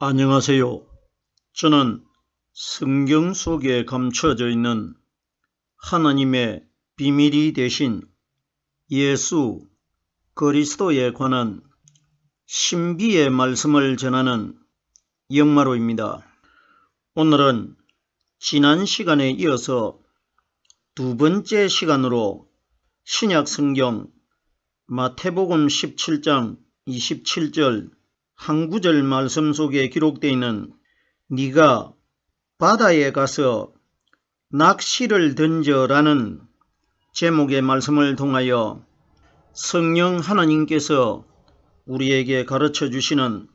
안녕하세요. 저는 성경 속에 감춰져 있는 하나님의 비밀이 되신 예수 그리스도에 관한 신비의 말씀을 전하는 영마로입니다. 오늘은 지난 시간에 이어서 두 번째 시간으로 신약 성경 마태복음 17장 27절 한 구절 말씀 속에 기록되어 있는 네가 바다에 가서 낚시를 던져라는 제목의 말씀을 통하여 성령 하나님께서 우리에게 가르쳐 주시는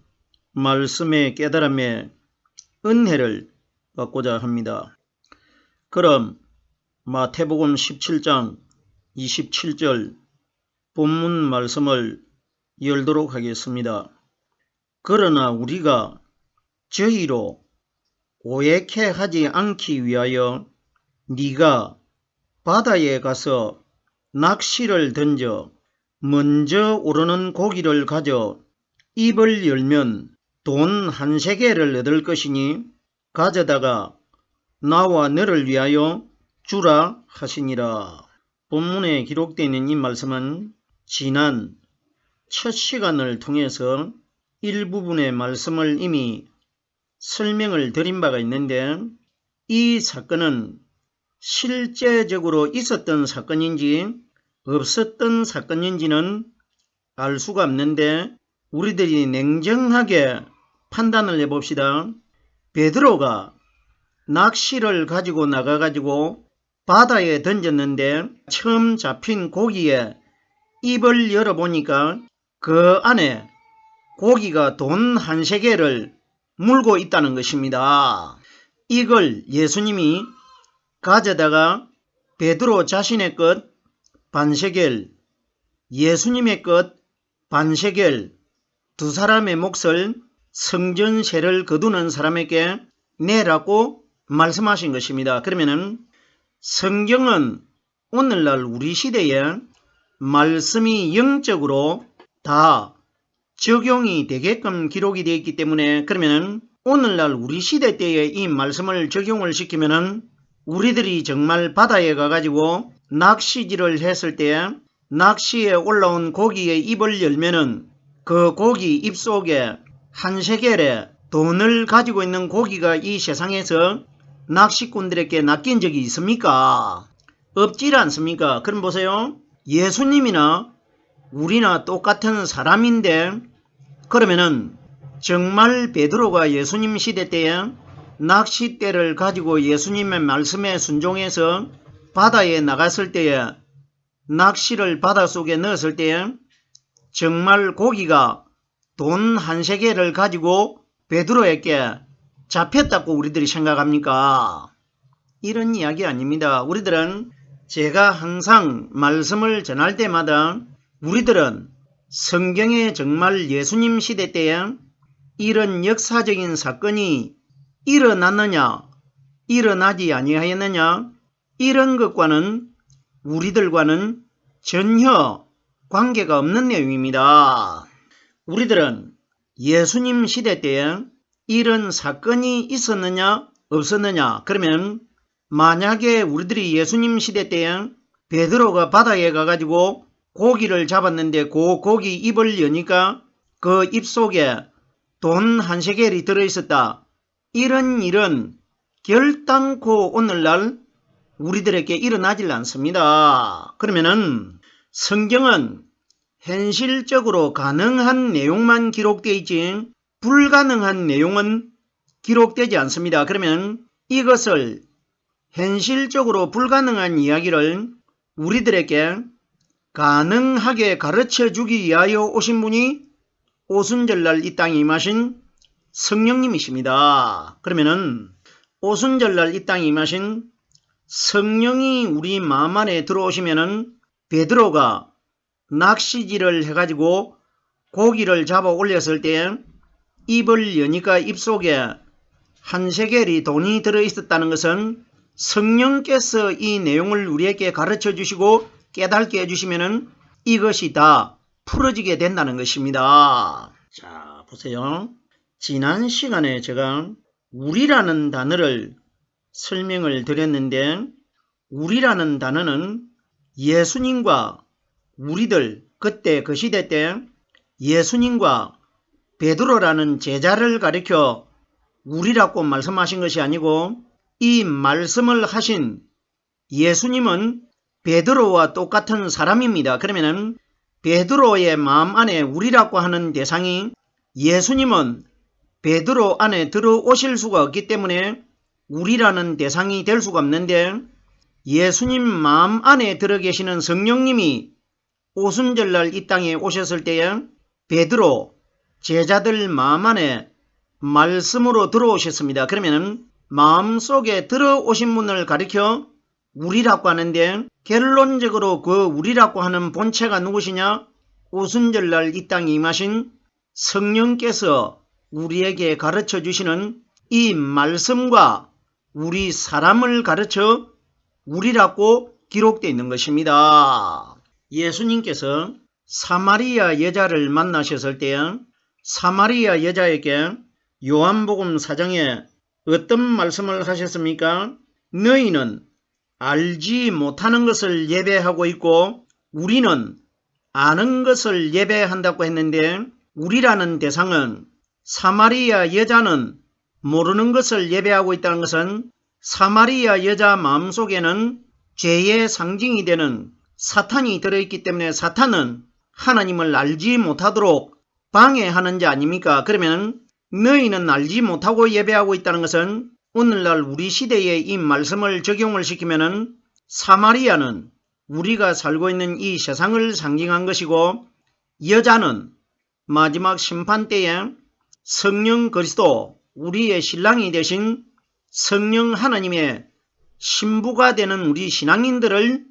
말씀의 깨달음의 은혜를 받고자 합니다. 그럼 마태복음 17장 27절 본문 말씀을 열도록 하겠습니다. 그러나 우리가 저희로 오해케 하지 않기 위하여 네가 바다에 가서 낚시를 던져 먼저 오르는 고기를 가져 입을 열면 돈 한 세겔을 얻을 것이니 가져다가 나와 너를 위하여 주라 하시니라. 본문에 기록되어 있는 이 말씀은 지난 첫 시간을 통해서 일부분의 말씀을 이미 설명을 드린 바가 있는데, 이 사건은 실제적으로 있었던 사건인지 없었던 사건인지는 알 수가 없는데 우리들이 냉정하게 판단을 해봅시다. 베드로가 낚시를 가지고 나가가지고 바다에 던졌는데 처음 잡힌 고기에 입을 열어보니까 그 안에 고기가 돈 한 세겔을 물고 있다는 것입니다. 이걸 예수님이 가져다가 베드로 자신의 것 반세겔, 예수님의 것 반세겔, 두 사람의 몫을 성전세를 거두는 사람에게 내라고 말씀하신 것입니다. 그러면은 성경은 오늘날 우리 시대에 말씀이 영적으로 다 적용이 되게끔 기록이 되어 있기 때문에, 그러면은 오늘날 우리 시대 때에 이 말씀을 적용을 시키면은 우리들이 정말 바다에 가가지고 낚시질을 했을 때 낚시에 올라온 고기의 입을 열면은 그 고기 입속에 한 세겔의 돈을 가지고 있는 고기가 이 세상에서 낚시꾼들에게 낚인 적이 있습니까? 없질 않습니까? 그럼 보세요. 예수님이나 우리나 똑같은 사람인데, 그러면은 정말 베드로가 예수님 시대 때에 낚싯대를 가지고 예수님의 말씀에 순종해서 바다에 나갔을 때에 낚시를 바닷속에 넣었을 때에 정말 고기가 돈 한 세겔을 가지고 베드로에게 잡혔다고 우리들이 생각합니까? 이런 이야기 아닙니다. 우리들은 제가 항상 말씀을 전할 때마다 우리들은 성경에 정말 예수님 시대 때에 이런 역사적인 사건이 일어났느냐, 일어나지 아니하였느냐, 이런 것과는 우리들과는 전혀 관계가 없는 내용입니다. 우리들은 예수님 시대 때에 이런 사건이 있었느냐 없었느냐, 그러면 만약에 우리들이 예수님 시대 때에 베드로가 바다에 가가지고 고기를 잡았는데 그 고기 입을 여니까 그 입속에 돈 한 세겔이 들어있었다. 이런 일은 결단코 오늘날 우리들에게 일어나질 않습니다. 그러면은 성경은 현실적으로 가능한 내용만 기록되어 있지 불가능한 내용은 기록되지 않습니다. 그러면 이것을 현실적으로 불가능한 이야기를 우리들에게 가능하게 가르쳐 주기 위하여 오신 분이 오순절날 이 땅에 임하신 성령님이십니다. 그러면은 오순절날 이 땅에 임하신 성령이 우리 마음 안에 들어오시면은 베드로가 낚시질을 해가지고 고기를 잡아 올렸을 때 입을 여니까 입속에 한 세겔이 돈이 들어있었다는 것은 성령께서 이 내용을 우리에게 가르쳐 주시고 깨닫게 해주시면은 이것이 다 풀어지게 된다는 것입니다. 자, 보세요. 지난 시간에 제가 우리라는 단어를 설명을 드렸는데, 우리라는 단어는 예수님과 우리들, 그때 그 시대 때 예수님과 베드로라는 제자를 가리켜 우리라고 말씀하신 것이 아니고, 이 말씀을 하신 예수님은 베드로와 똑같은 사람입니다. 그러면은 베드로의 마음 안에 우리라고 하는 대상이, 예수님은 베드로 안에 들어오실 수가 없기 때문에 우리라는 대상이 될 수가 없는데, 예수님 마음 안에 들어 계시는 성령님이 오순절날 이 땅에 오셨을 때에 베드로 제자들 마음 안에 말씀으로 들어오셨습니다. 그러면 마음속에 들어오신 분을 가리켜 우리라고 하는데, 결론적으로 그 우리라고 하는 본체가 누구시냐? 오순절날 이 땅에 임하신 성령께서 우리에게 가르쳐 주시는 이 말씀과 우리 사람을 가르쳐 우리라고 기록되어 있는 것입니다. 예수님께서 사마리아 여자를 만나셨을 때 사마리아 여자에게 요한복음 4장에 어떤 말씀을 하셨습니까? 너희는 알지 못하는 것을 예배하고 있고 우리는 아는 것을 예배한다고 했는데, 우리라는 대상은 사마리아 여자는 모르는 것을 예배하고 있다는 것은, 사마리아 여자 마음속에는 죄의 상징이 되는 사탄이 들어있기 때문에 사탄은 하나님을 알지 못하도록 방해하는 자 아닙니까? 그러면 너희는 알지 못하고 예배하고 있다는 것은, 오늘날 우리 시대에 이 말씀을 적용을 시키면은 사마리아는 우리가 살고 있는 이 세상을 상징한 것이고, 여자는 마지막 심판 때에 성령 그리스도, 우리의 신랑이 되신 성령 하나님의 신부가 되는 우리 신앙인들을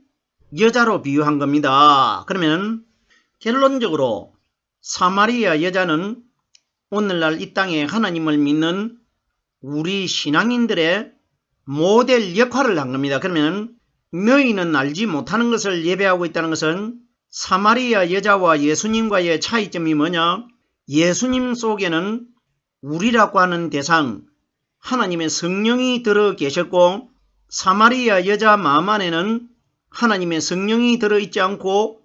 여자로 비유한 겁니다. 그러면 결론적으로 사마리아 여자는 오늘날 이 땅에 하나님을 믿는 우리 신앙인들의 모델 역할을 한 겁니다. 그러면 너희는 알지 못하는 것을 예배하고 있다는 것은, 사마리아 여자와 예수님과의 차이점이 뭐냐? 예수님 속에는 우리라고 하는 대상, 하나님의 성령이 들어 계셨고, 사마리아 여자 마음 안에는 하나님의 성령이 들어있지 않고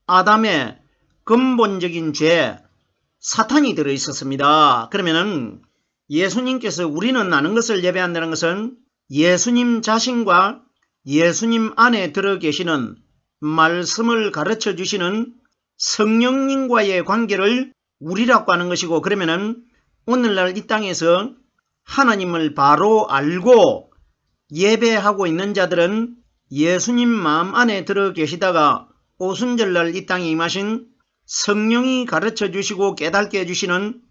아담의 근본적인 죄, 사탄이 들어있었습니다. 그러면은 예수님께서 우리는 아는 것을 예배한다는 것은, 예수님 자신과 예수님 안에 들어 계시는 말씀을 가르쳐 주시는 성령님과의 관계를 우리라고 하는 것이고, 그러면은 오늘날 이 땅에서 하나님을 바로 알고 예배하고 있는 자들은 예수님 마음 안에 들어 계시다가 오순절날 이 땅에 임하신 성령이 가르쳐 주시고 깨닫게 해주시는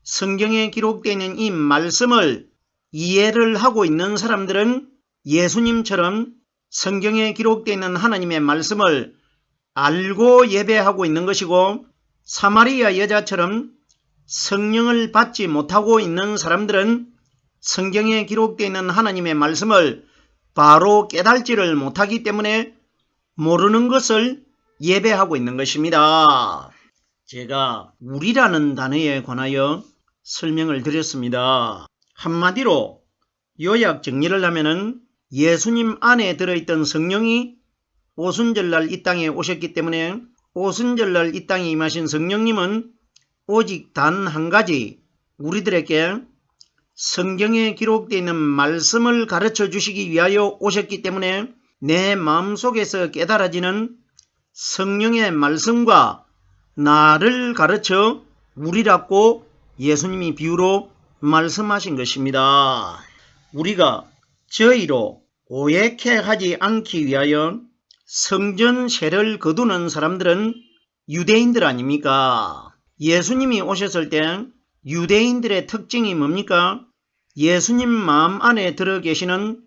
성경에 기록되어 있는 이 말씀을 이해를 하고 있는 사람들은 예수님처럼 성경에 기록되어 있는 하나님의 말씀을 알고 예배하고 있는 것이고, 사마리아 여자처럼 성령을 받지 못하고 있는 사람들은 성경에 기록되어 있는 하나님의 말씀을 바로 깨달지를 못하기 때문에 모르는 것을 예배하고 있는 것입니다. 제가 우리라는 단어에 관하여 설명을 드렸습니다. 한마디로 요약 정리를 하면은, 예수님 안에 들어있던 성령이 오순절날 이 땅에 오셨기 때문에 오순절날 이 땅에 임하신 성령님은 오직 단 한 가지, 우리들에게 성경에 기록되어 있는 말씀을 가르쳐 주시기 위하여 오셨기 때문에 내 마음속에서 깨달아지는 성령의 말씀과 나를 가르쳐 우리라고 예수님이 비유로 말씀하신 것입니다. 우리가 저희로 오해케 하지 않기 위하여 성전세를 거두는 사람들은 유대인들 아닙니까? 예수님이 오셨을 때 유대인들의 특징이 뭡니까? 예수님 마음 안에 들어 계시는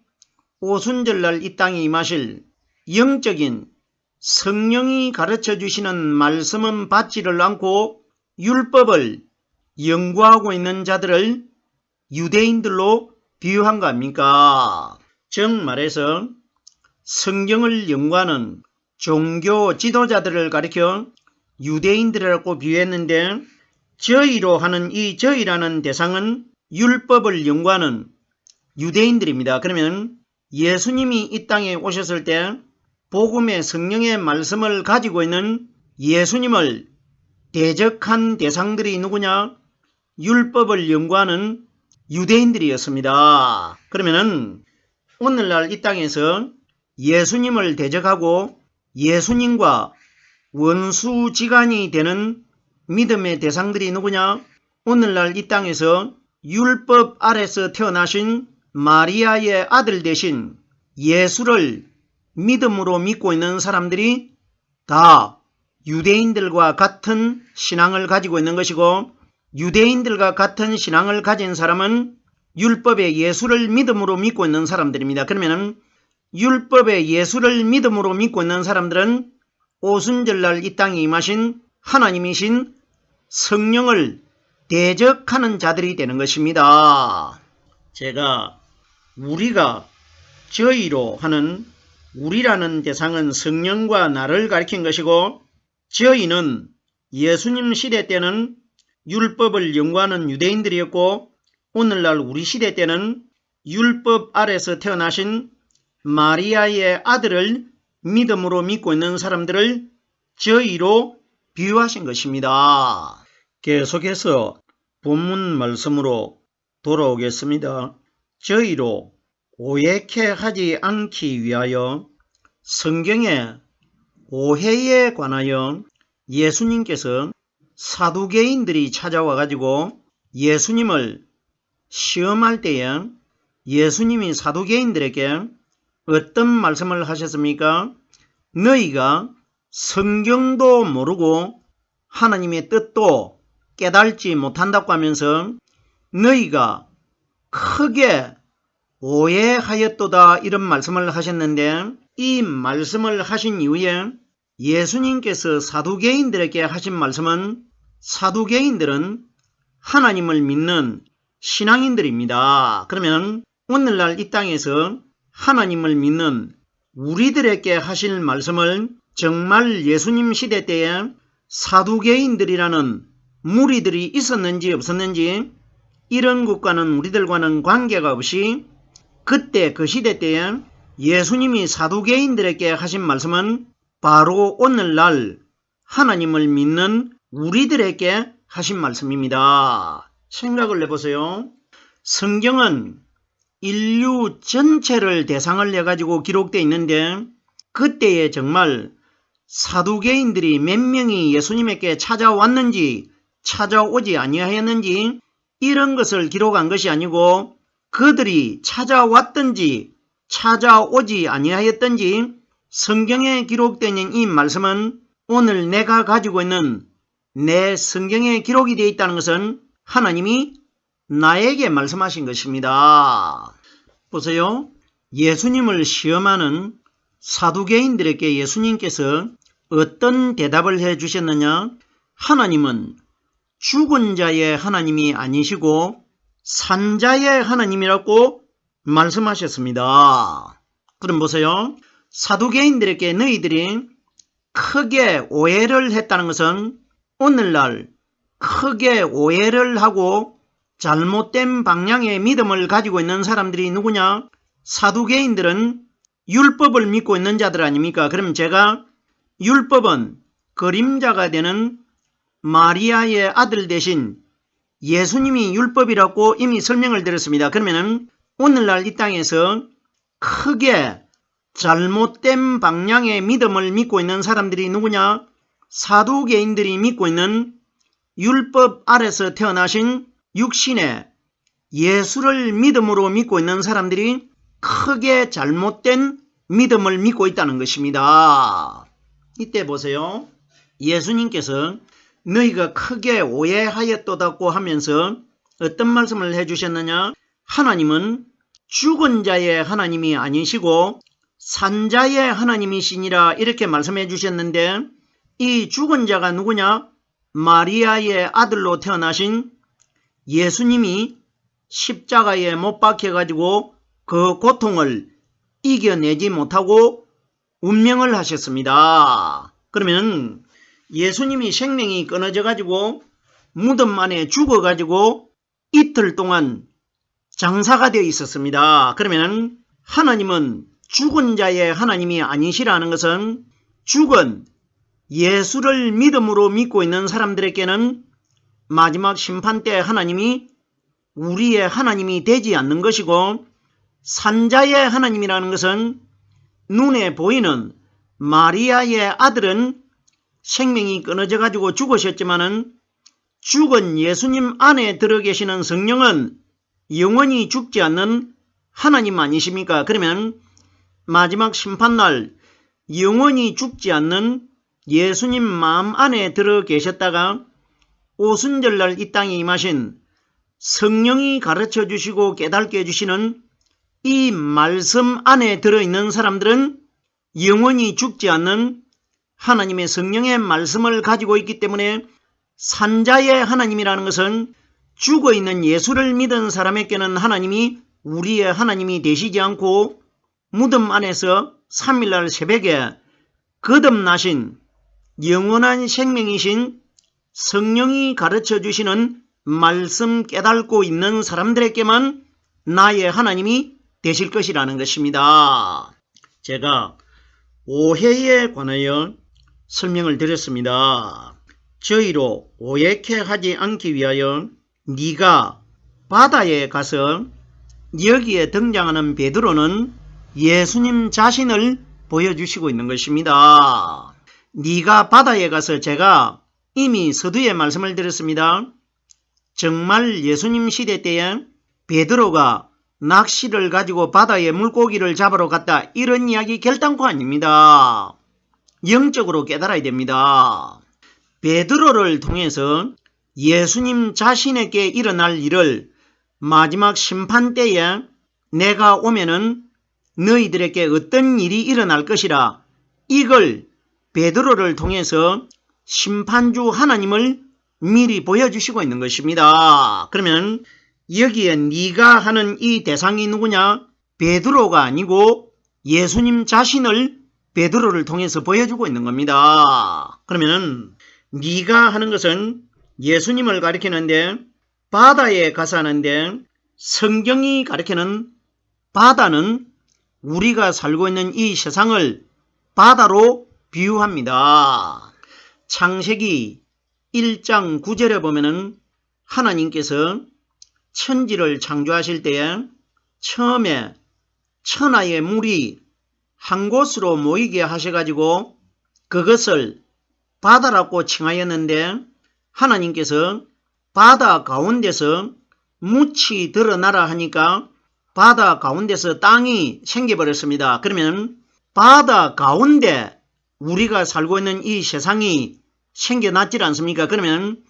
오순절날 이 땅에 임하실 영적인 성령이 가르쳐 주시는 말씀은 받지를 않고 율법을 연구하고 있는 자들을 유대인들로 비유한 거 아닙니까? 정말해서 성경을 연구하는 종교 지도자들을 가리켜 유대인들이라고 비유했는데, 저희로 하는 이 저희라는 대상은 율법을 연구하는 유대인들입니다. 그러면 예수님이 이 땅에 오셨을 때 복음의 성령의 말씀을 가지고 있는 예수님을 대적한 대상들이 누구냐? 율법을 연구하는 유대인들이었습니다. 그러면은 오늘날 이 땅에서 예수님을 대적하고 예수님과 원수지간이 되는 믿음의 대상들이 누구냐? 오늘날 이 땅에서 율법 아래서 태어나신 마리아의 아들 되신 예수를 믿음으로 믿고 있는 사람들이 다 유대인들과 같은 신앙을 가지고 있는 것이고, 유대인들과 같은 신앙을 가진 사람은 율법의 예수를 믿음으로 믿고 있는 사람들입니다. 그러면 율법의 예수를 믿음으로 믿고 있는 사람들은 오순절날 이 땅에 임하신 하나님이신 성령을 대적하는 자들이 되는 것입니다. 제가 우리가 저희로 하는 우리라는 대상은 성령과 나를 가리킨 것이고, 저희는 예수님 시대 때는 율법을 연구하는 유대인들이었고, 오늘날 우리 시대 때는 율법 아래서 태어나신 마리아의 아들을 믿음으로 믿고 있는 사람들을 저희로 비유하신 것입니다. 계속해서 본문 말씀으로 돌아오겠습니다. 저희로 오해케 하지 않기 위하여 성경의 오해에 관하여 예수님께서 사두개인들이 찾아와 가지고 예수님을 시험할 때에 예수님이 사두개인들에게 어떤 말씀을 하셨습니까? 너희가 성경도 모르고 하나님의 뜻도 깨달지 못한다고 하면서 너희가 크게 오해하였도다 이런 말씀을 하셨는데, 이 말씀을 하신 이후에 예수님께서 사두개인들에게 하신 말씀은 사두개인들은 하나님을 믿는 신앙인들입니다. 그러면 오늘날 이 땅에서 하나님을 믿는 우리들에게 하실 말씀을 정말 예수님 시대 때에 사두개인들이라는 무리들이 있었는지 없었는지 이런 것과는 우리들과는 관계가 없이 그때 그 시대 때에 예수님이 사두개인들에게 하신 말씀은 바로 오늘날 하나님을 믿는 우리들에게 하신 말씀입니다. 생각을 해보세요. 성경은 인류 전체를 대상을 해가지고 기록되어 있는데, 그때에 정말 사두개인들이 몇 명이 예수님에게 찾아왔는지 찾아오지 아니하였는지 이런 것을 기록한 것이 아니고, 그들이 찾아왔든지 찾아오지 아니하였든지 성경에 기록되는 이 말씀은 오늘 내가 가지고 있는 내 성경에 기록이 되어 있다는 것은 하나님이 나에게 말씀하신 것입니다. 보세요. 예수님을 시험하는 사두개인들에게 예수님께서 어떤 대답을 해 주셨느냐? 하나님은 죽은 자의 하나님이 아니시고 산자의 하나님이라고 말씀하셨습니다. 그럼 보세요. 사두개인들에게 너희들이 크게 오해를 했다는 것은 오늘날 크게 오해를 하고 잘못된 방향의 믿음을 가지고 있는 사람들이 누구냐? 사두개인들은 율법을 믿고 있는 자들 아닙니까? 그럼 제가 율법은 그림자가 되는 마리아의 아들 대신 예수님이 율법이라고 이미 설명을 드렸습니다. 그러면은 오늘날 이 땅에서 크게 잘못된 방향의 믿음을 믿고 있는 사람들이 누구냐? 사두개인들이 믿고 있는 율법 아래서 태어나신 육신의 예수를 믿음으로 믿고 있는 사람들이 크게 잘못된 믿음을 믿고 있다는 것입니다. 이때 보세요. 예수님께서 너희가 크게 오해하였도다고 하면서 어떤 말씀을 해주셨느냐? 하나님은 죽은 자의 하나님이 아니시고 산자의 하나님이시니라 이렇게 말씀해 주셨는데, 이 죽은 자가 누구냐? 마리아의 아들로 태어나신 예수님이 십자가에 못 박혀가지고 그 고통을 이겨내지 못하고 운명을 하셨습니다. 그러면 예수님이 생명이 끊어져 가지고 무덤 안에 죽어가지고 이틀 동안 장사가 되어 있었습니다. 그러면 하나님은 죽은 자의 하나님이 아니시라는 것은 죽은 예수를 믿음으로 믿고 있는 사람들에게는 마지막 심판 때 하나님이 우리의 하나님이 되지 않는 것이고, 산자의 하나님이라는 것은 눈에 보이는 마리아의 아들은 생명이 끊어져 가지고 죽으셨지만은 죽은 예수님 안에 들어 계시는 성령은 영원히 죽지 않는 하나님 아니십니까? 그러면 마지막 심판날 영원히 죽지 않는 예수님 마음 안에 들어 계셨다가 오순절날 이 땅에 임하신 성령이 가르쳐 주시고 깨닫게 해주시는 이 말씀 안에 들어있는 사람들은 영원히 죽지 않는 하나님의 성령의 말씀을 가지고 있기 때문에 산자의 하나님이라는 것은 죽어있는 예수를 믿은 사람에게는 하나님이 우리의 하나님이 되시지 않고 무덤 안에서 3일날 새벽에 거듭나신 영원한 생명이신 성령이 가르쳐 주시는 말씀 깨닫고 있는 사람들에게만 나의 하나님이 되실 것이라는 것입니다. 제가 오해에 관하여 설명을 드렸습니다. 저희로 오해케 하지 않기 위하여 네가 바다에 가서 여기에 등장하는 베드로는 예수님 자신을 보여주시고 있는 것입니다. 네가 바다에 가서, 제가 이미 서두에 말씀을 드렸습니다. 정말 예수님 시대 때에 베드로가 낚시를 가지고 바다에 물고기를 잡으러 갔다, 이런 이야기 결단코 아닙니다. 영적으로 깨달아야 됩니다. 베드로를 통해서 예수님 자신에게 일어날 일을 마지막 심판 때에 내가 오면은 너희들에게 어떤 일이 일어날 것이라, 이걸 베드로를 통해서 심판주 하나님을 미리 보여주시고 있는 것입니다. 그러면 여기에 네가 하는 이 대상이 누구냐? 베드로가 아니고 예수님 자신을 베드로를 통해서 보여주고 있는 겁니다. 그러면 네가 하는 것은 예수님을 가리키는데, 바다에 가서 하는데, 성경이 가리키는 바다는 우리가 살고 있는 이 세상을 바다로 비유합니다. 창세기 1장 9절에 보면은 하나님께서 천지를 창조하실 때에 처음에 천하의 물이 한 곳으로 모이게 하셔가지고 그것을 바다라고 칭하였는데, 하나님께서 바다 가운데서 묻이 드러나라 하니까 바다 가운데서 땅이 생겨버렸습니다. 그러면 바다 가운데 우리가 살고 있는 이 세상이 생겨났지 않습니까? 그러면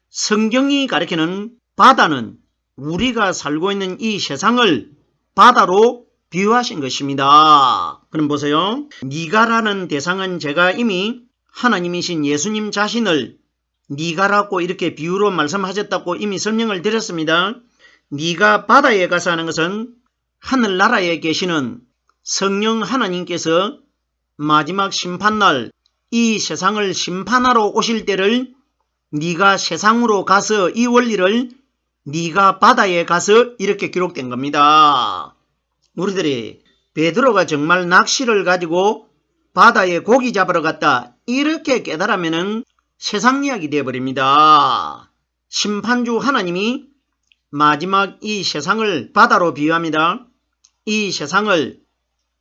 성경이 가리키는 바다는 우리가 살고 있는 이 세상을 바다로 비유하신 것입니다. 그럼 보세요. 네가라는 대상은 제가 이미 하나님이신 예수님 자신을 네가라고 이렇게 비유로 말씀하셨다고 이미 설명을 드렸습니다. 네가 바다에 가서 하는 것은 하늘나라에 계시는 성령 하나님께서 마지막 심판날 이 세상을 심판하러 오실 때를 네가 세상으로 가서 이 원리를 네가 바다에 가서 이렇게 기록된 겁니다. 우리들이 베드로가 정말 낚시를 가지고 바다에 고기 잡으러 갔다, 이렇게 깨달으면은 세상 이야기 되어버립니다. 심판주 하나님이 마지막 이 세상을 바다로 비유합니다. 이 세상을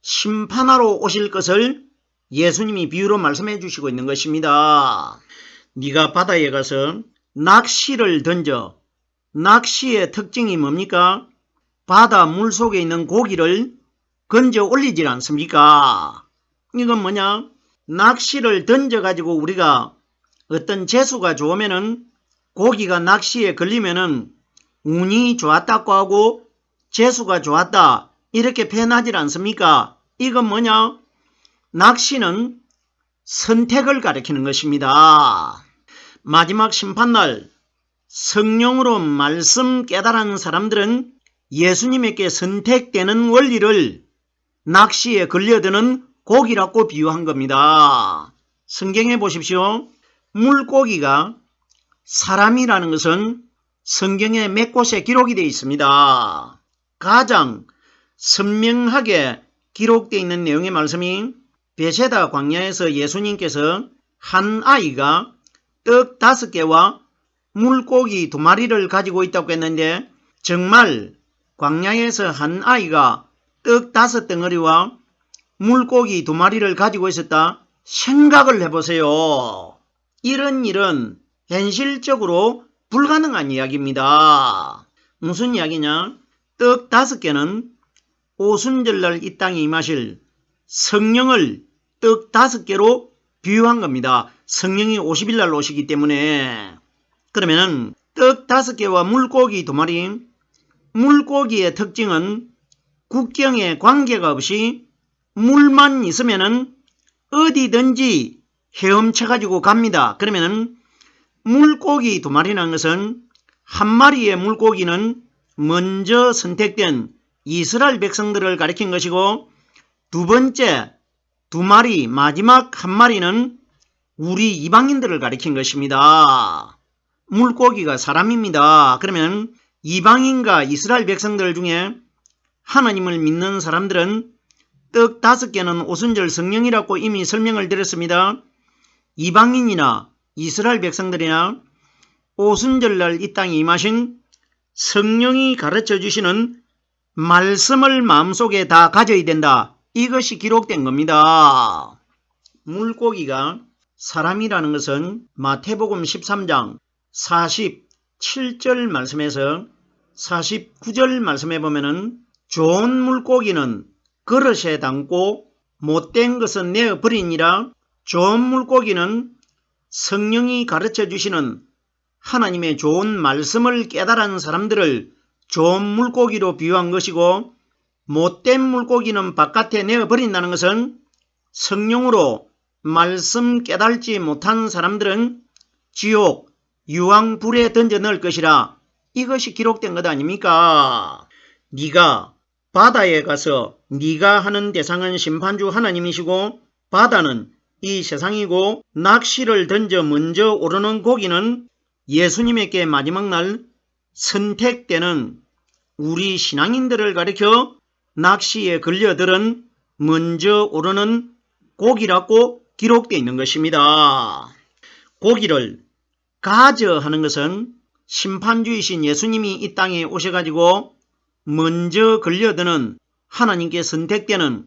심판하러 오실 것을 예수님이 비유로 말씀해 주시고 있는 것입니다. 네가 바다에 가서 낚시를 던져. 낚시의 특징이 뭡니까? 바다 물속에 있는 고기를 건져 올리질 않습니까? 이건 뭐냐? 낚시를 던져가지고 우리가 어떤 재수가 좋으면은 고기가 낚시에 걸리면은 운이 좋았다고 하고 재수가 좋았다, 이렇게 표현하지 않습니까? 이건 뭐냐? 낚시는 선택을 가리키는 것입니다. 마지막 심판날 성령으로 말씀 깨달은 사람들은 예수님에게 선택되는 원리를 낚시에 걸려드는 고기라고 비유한 겁니다. 성경에 보십시오. 물고기가 사람이라는 것은 성경에 몇 곳에 기록이 되어 있습니다. 가장 선명하게 기록되어 있는 내용의 말씀이 베세다 광야에서 예수님께서 한 아이가 떡 5개와 물고기 2마리를 가지고 있다고 했는데, 정말 광야에서 한 아이가 떡 5덩어리와 물고기 2마리를 가지고 있었다 생각을 해보세요. 이런 일은 현실적으로 불가능한 이야기입니다. 무슨 이야기냐? 떡 5개는 오순절날 이 땅에 임하실 성령을 떡 5개로 비유한 겁니다. 성령이 50일날 오시기 때문에. 그러면 떡 5개와 물고기 2마리, 물고기의 특징은 국경에 관계가 없이 물만 있으면은 어디든지 헤엄쳐가지고 갑니다. 그러면은 물고기 2마리라는 것은 한 마리의 물고기는 먼저 선택된 이스라엘 백성들을 가리킨 것이고, 두 번째 2마리, 마지막 1마리는 우리 이방인들을 가리킨 것입니다. 물고기가 사람입니다. 그러면 이방인과 이스라엘 백성들 중에 하나님을 믿는 사람들은 떡 5개는 오순절 성령이라고 이미 설명을 드렸습니다. 이방인이나 이스라엘 백성들이나 오순절날 이 땅에 임하신 성령이 가르쳐 주시는 말씀을 마음속에 다 가져야 된다. 이것이 기록된 겁니다. 물고기가 사람이라는 것은 마태복음 13장 47절 말씀에서 49절 말씀에 보면은 좋은 물고기는 그릇에 담고 못된 것은 내어버리니라. 좋은 물고기는 성령이 가르쳐 주시는 하나님의 좋은 말씀을 깨달은 사람들을 좋은 물고기로 비유한 것이고, 못된 물고기는 바깥에 내어버린다는 것은 성령으로 말씀 깨달지 못한 사람들은 지옥, 유황불에 던져 넣을 것이라. 이것이 기록된 것 아닙니까? 네가 바다에 가서 네가 하는 대상은 심판주 하나님이시고, 바다는 이 세상이고, 낚시를 던져 먼저 오르는 고기는 예수님에게 마지막 날 선택되는 우리 신앙인들을 가리켜 낚시에 걸려들은 먼저 오르는 고기라고 기록되어 있는 것입니다. 고기를 가져 하는 것은 심판주이신 예수님이 이 땅에 오셔가지고 먼저 걸려드는 하나님께 선택되는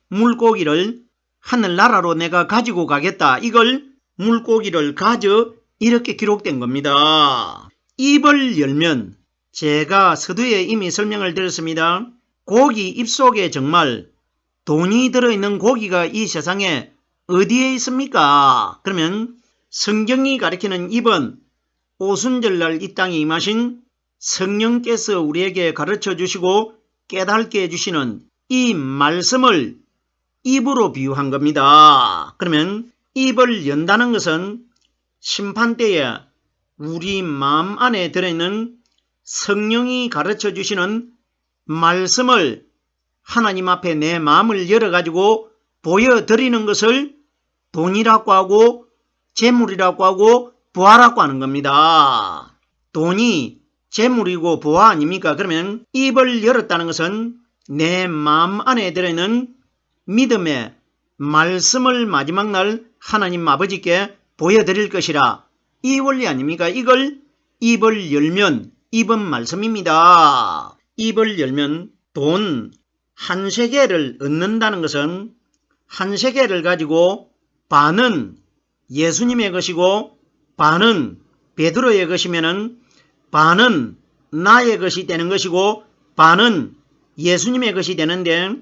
물고기를 하늘나라로 내가 가지고 가겠다. 이걸 물고기를 가져 이렇게 기록된 겁니다. 입을 열면 제가 서두에 이미 설명을 드렸습니다. 고기 입속에 정말 돈이 들어있는 고기가 이 세상에 어디에 있습니까? 그러면 성경이 가리키는 입은 오순절날 이 땅에 임하신 성령께서 우리에게 가르쳐 주시고 깨닫게 해주시는 이 말씀을 입으로 비유한 겁니다. 그러면 입을 연다는 것은 심판때에 우리 마음 안에 들어있는 성령이 가르쳐 주시는 말씀을 하나님 앞에 내 마음을 열어가지고 보여드리는 것을 돈이라고 하고 재물이라고 하고 부하라고 하는 겁니다. 돈이 재물이고 부하 아닙니까? 그러면 입을 열었다는 것은 내 마음 안에 들어있는 믿음의 말씀을 마지막 날 하나님 아버지께 보여드릴 것이라. 이 원리 아닙니까? 이걸 입을 열면, 입은 말씀입니다. 입을 열면 돈 한 세겔을 얻는다는 것은 한 세겔을 가지고 반은 예수님의 것이고 반은 베드로의 것이면은 반은 나의 것이 되는 것이고 반은 예수님의 것이 되는데,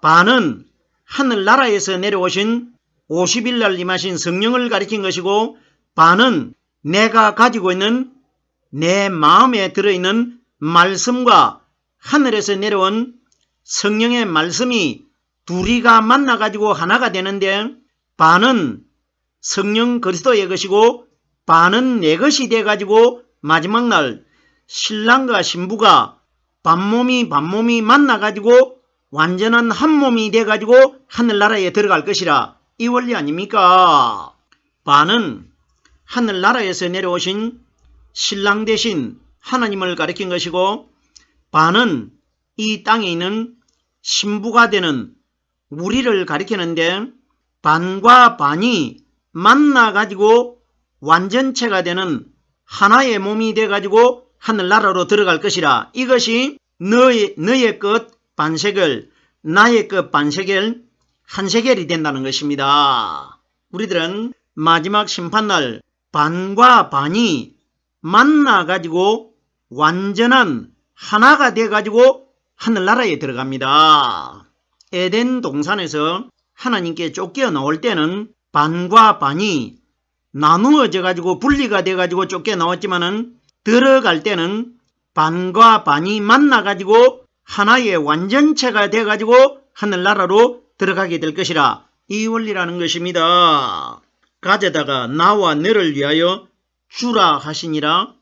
반은 하늘나라에서 내려오신 50일날 임하신 성령을 가리킨 것이고 반은 내가 가지고 있는 내 마음에 들어있는 말씀과 하늘에서 내려온 성령의 말씀이 둘이가 만나가지고 하나가 되는데, 반은 성령 그리스도의 것이고 반은 내 것이 돼가지고 마지막 날 신랑과 신부가 반몸이 만나가지고 완전한 한 몸이 돼가지고 하늘나라에 들어갈 것이라. 이 원리 아닙니까? 반은 하늘나라에서 내려오신 신랑 대신 하나님을 가리킨 것이고, 반은 이 땅에 있는 신부가 되는 우리를 가리키는데, 반과 반이 만나가지고 완전체가 되는 하나의 몸이 돼가지고 하늘나라로 들어갈 것이라. 이것이 너의 것 반세겔, 나의 것 반세겔, 한 세겔이 된다는 것입니다. 우리들은 마지막 심판날 반과 반이 만나가지고 완전한 하나가 돼가지고 하늘나라에 들어갑니다. 에덴 동산에서 하나님께 쫓겨 나올 때는 반과 반이 나누어져 가지고 분리가 돼 가지고 쫓겨 나왔지만은 들어갈 때는 반과 반이 만나 가지고 하나의 완전체가 돼 가지고 하늘나라로 들어가게 될 것이라. 이 원리라는 것입니다. 가져다가 나와 너를 위하여 주라 하시니라.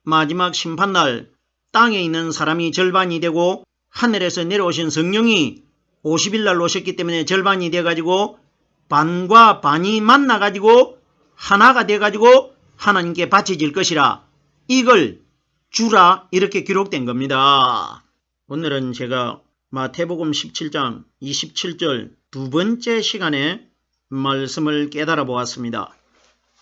마지막 심판날 땅에 있는 사람이 절반이 되고 하늘에서 내려오신 성령이 50일날 오셨기 때문에 절반이 돼가지고 반과 반이 만나가지고 하나가 돼가지고 하나님께 바쳐질 것이라. 이걸 주라 이렇게 기록된 겁니다. 오늘은 제가 마태복음 17장 27절 두 번째 시간에 말씀을 깨달아 보았습니다.